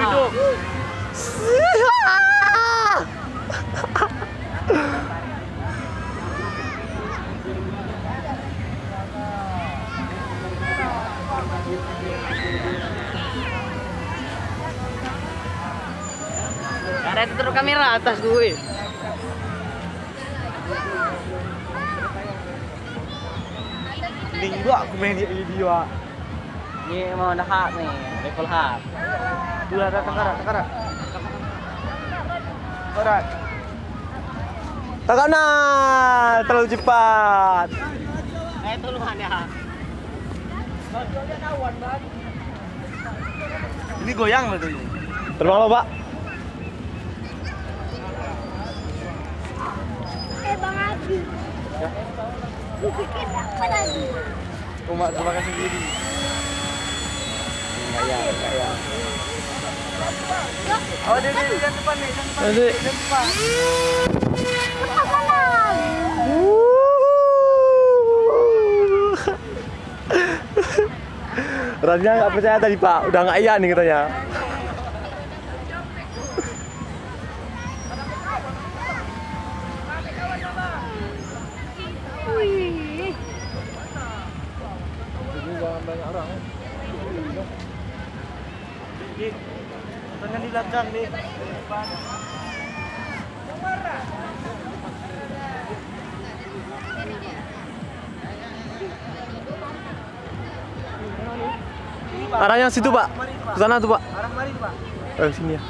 hidup. Ada itu terus kamera atas gue. Mending gua aku main di video. Ini mau dah hak nih, level hak. Tuh ada tengkarat. Berat. Takana terlalu cepat. Tolongan ya. Ini goyang loh tuh. Terbang lo, Pak. Bang Adi. Dikit apa lagi? Umat terima kasih sendiri. Enggak ya. Oh, dia depan nih, depan. Apa lagi? Rasanya nggak percaya tadi, Pak. Udah nggak iya nih katanya. Wih. Jangan banyak orang. Jangan di belakang nih. Arah yang situ, Pak. Ke sana tuh, Pak. Arah mari, Pak. Sini ya.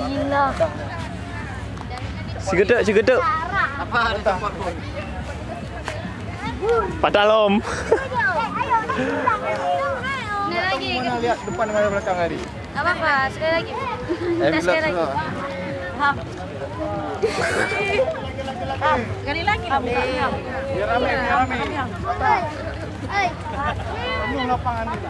Gila. Si gede. Apa ada tempat pun? Padahal Om. Ini lagi. Mana lihat depan dengan belakang tadi? Gak apa-apa, sekali lagi. Kita sekali lagi. Sekali lagi dong. Biar rame. Penuh lapangan ini.